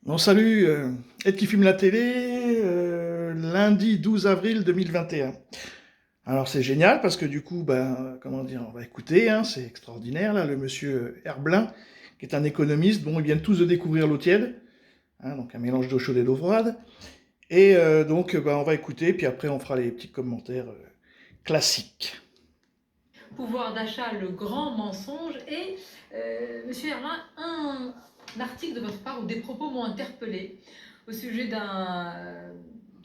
Bon, salut, Ed qui filme la télé, lundi 12 avril 2021. Alors c'est génial parce que du coup, ben, comment dire, on va écouter, hein, c'est extraordinaire là, le monsieur Herblin, qui est un économiste, dont ils viennent tous de découvrir l'eau tiède, hein, donc un mélange d'eau chaude et d'eau froide. Et donc, ben, on va écouter, puis après on fera les petits commentaires classiques. Pouvoir d'achat, le grand mensonge. Et Monsieur Herlin, un article de votre part où des propos m'ont interpellé au sujet d'un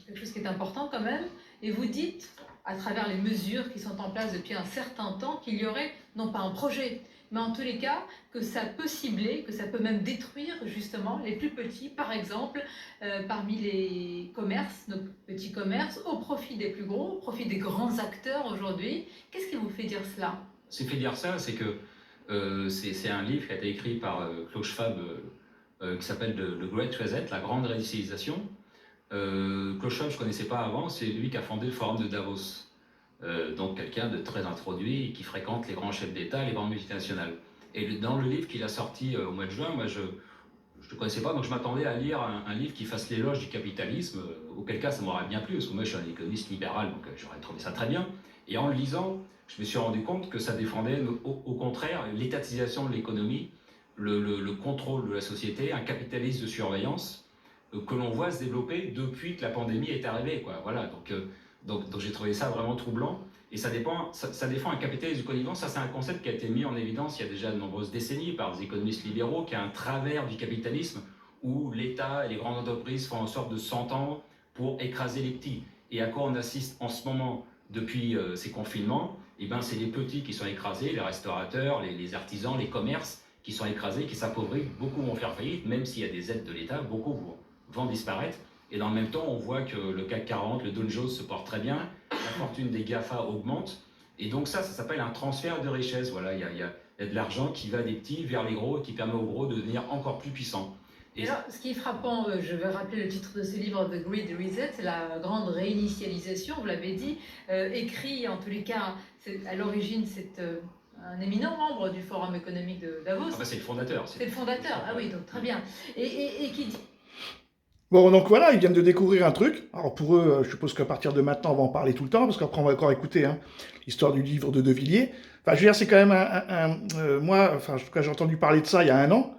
quelque chose qui est important quand même. Et vous dites, à travers les mesures qui sont en place depuis un certain temps, qu'il y aurait non pas un projet, mais en tous les cas que ça peut cibler, que ça peut même détruire justement les plus petits, par exemple, parmi les commerces, nos petits commerces, au profit des plus gros, au profit des grands acteurs aujourd'hui. Qu'est-ce qui vous fait dire cela? Ce qui fait dire ça, c'est que c'est un livre qui a été écrit par Klaus Schwab qui s'appelle The Great Reset, la grande réinitialisation. Klaus Schwab, je ne connaissais pas avant, c'est lui qui a fondé le forum de Davos. Donc quelqu'un de très introduit qui fréquente les grands chefs d'État, les grandes multinationales. Et dans le livre qu'il a sorti au mois de juin, moi je ne connaissais pas, donc je m'attendais à lire un livre qui fasse l'éloge du capitalisme, auquel cas ça m'aurait bien plu, parce que moi je suis un économiste libéral, donc j'aurais trouvé ça très bien. Et en le lisant, je me suis rendu compte que ça défendait au contraire l'étatisation de l'économie, le contrôle de la société, un capitalisme de surveillance que l'on voit se développer depuis que la pandémie est arrivée, quoi. Voilà, donc j'ai trouvé ça vraiment troublant. Et ça défend un capitalisme de connivence. Ça, c'est un concept qui a été mis en évidence il y a déjà de nombreuses décennies par des économistes libéraux, qui a un travers du capitalisme où l'État et les grandes entreprises font en sorte de s'entendre pour écraser les petits. Et à quoi on assiste en ce moment depuis ces confinements? Eh ben, c'est les petits qui sont écrasés, les restaurateurs, les artisans, les commerces qui sont écrasés, qui s'appauvrissent. Beaucoup vont faire faillite, même s'il y a des aides de l'État, beaucoup vont disparaître. Et dans le même temps, on voit que le CAC 40, le Dow Jones se porte très bien, la fortune des GAFA augmente. Et donc ça s'appelle un transfert de richesse. Voilà, il y a de l'argent qui va des petits vers les gros et qui permet aux gros de devenir encore plus puissants. Et alors, ce qui est frappant, je vais rappeler le titre de ce livre, The Great Reset, c'est la grande réinitialisation, vous l'avez dit, écrit en tous les cas, à l'origine, c'est un éminent membre du Forum économique de Davos. Ah bah c'est le fondateur. C'est le fondateur, ah oui, donc très bien. Et qui dit... Bon, donc voilà, ils viennent de découvrir un truc. Alors pour eux, je suppose qu'à partir de maintenant, on va en parler tout le temps, parce qu'après, on va encore écouter hein, l'histoire du livre de De Villiers. Enfin, je veux dire, c'est quand même moi, enfin, en tout cas, j'ai entendu parler de ça il y a un an.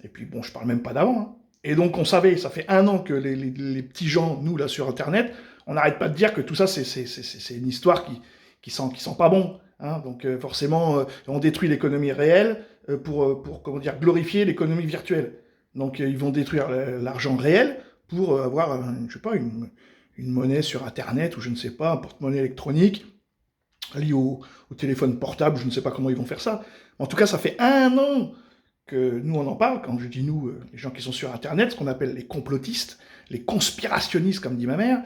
Et puis, bon, je parle même pas d'avant. Hein. Et donc, on savait, ça fait un an que les petits gens, nous, là, sur Internet, on n'arrête pas de dire que tout ça, c'est une histoire qui sent pas bon. Hein. Donc, forcément, on détruit l'économie réelle pour, comment dire, glorifier l'économie virtuelle. Donc, ils vont détruire l'argent réel pour avoir, je sais pas, une monnaie sur Internet ou je ne sais pas, un porte-monnaie électronique lié au téléphone portable. Je ne sais pas comment ils vont faire ça. En tout cas, ça fait un an que nous on en parle, quand je dis nous, les gens qui sont sur Internet, ce qu'on appelle les complotistes, les conspirationnistes, comme dit ma mère,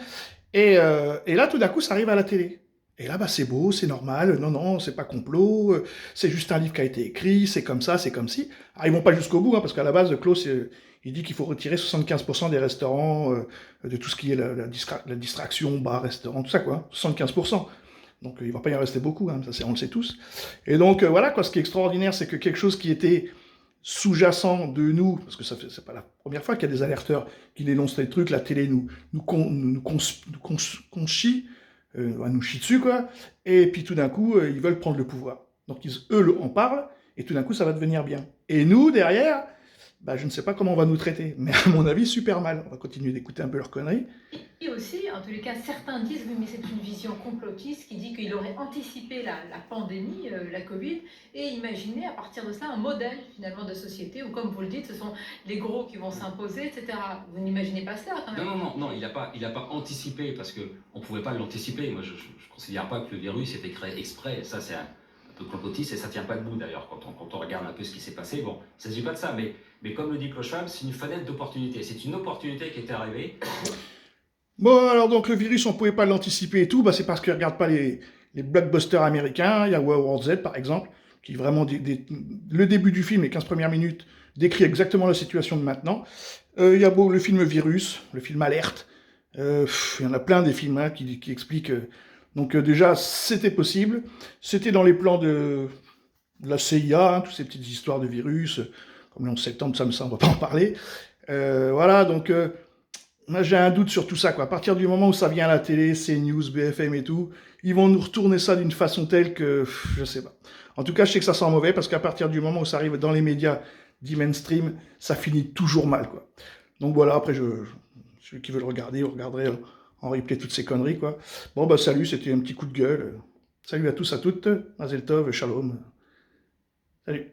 et là tout d'un coup ça arrive à la télé. Et là, bah, c'est beau, c'est normal, non, non, c'est pas complot, c'est juste un livre qui a été écrit, c'est comme ça, c'est comme si. Alors, ils vont pas jusqu'au bout, hein, parce qu'à la base, Klaus, il dit qu'il faut retirer 75% des restaurants, de tout ce qui est la distraction, bar, restaurant, tout ça, quoi, 75%. Donc, il va pas y en rester beaucoup, hein, ça, on le sait tous. Et donc, voilà, quoi, ce qui est extraordinaire, c'est que quelque chose qui était sous-jacent de nous, parce que c'est pas la première fois qu'il y a des alerteurs qui dénoncent les trucs, la télé nous chie, nous chie dessus, quoi, et puis tout d'un coup, ils veulent prendre le pouvoir. Donc eux en parlent, et tout d'un coup, ça va devenir bien. Et nous, derrière, bah, je ne sais pas comment on va nous traiter, mais à mon avis, super mal. On va continuer d'écouter un peu leurs conneries. Et aussi, en tous les cas, certains disent, oui, mais c'est une vision complotiste qui dit qu'il aurait anticipé la pandémie, la Covid, et imaginé à partir de ça un modèle finalement de société où, comme vous le dites, ce sont les gros qui vont s'imposer, etc. Vous n'imaginez pas cela quand même? Non, il n'a pas anticipé, parce qu'on ne pouvait pas l'anticiper. Moi, je ne considère pas que le virus ait été créé exprès. Ça, c'est un peu complotiste, et ça ne tient pas debout d'ailleurs, quand on regarde un peu ce qui s'est passé. Bon, il ne s'agit pas de ça, mais comme le dit Klaus Schwab, c'est une fenêtre d'opportunité. C'est une opportunité qui est arrivée. Bon, alors donc le virus, on pouvait pas l'anticiper et tout, bah, c'est parce qu'ils regardent pas les blockbusters américains. Il y a World Z, par exemple, qui vraiment, le début du film, les 15 premières minutes, décrit exactement la situation de maintenant. Il y a le film Virus, le film Alerte. Il y en a plein des films hein, qui expliquent. Donc déjà, c'était possible. C'était dans les plans de la CIA, hein, toutes ces petites histoires de virus, comme le 11 septembre, ça, on va pas en parler. Voilà, donc moi j'ai un doute sur tout ça, quoi. À partir du moment où ça vient à la télé, CNews, BFM et tout, ils vont nous retourner ça d'une façon telle que je sais pas. En tout cas, je sais que ça sent mauvais parce qu'à partir du moment où ça arrive dans les médias dits mainstream, ça finit toujours mal, quoi. Donc voilà, après, ceux qui veulent regarder, vous regarderez en replay toutes ces conneries, quoi. Bon, bah salut, c'était un petit coup de gueule. Salut à tous, à toutes. Mazel tov, shalom. Salut.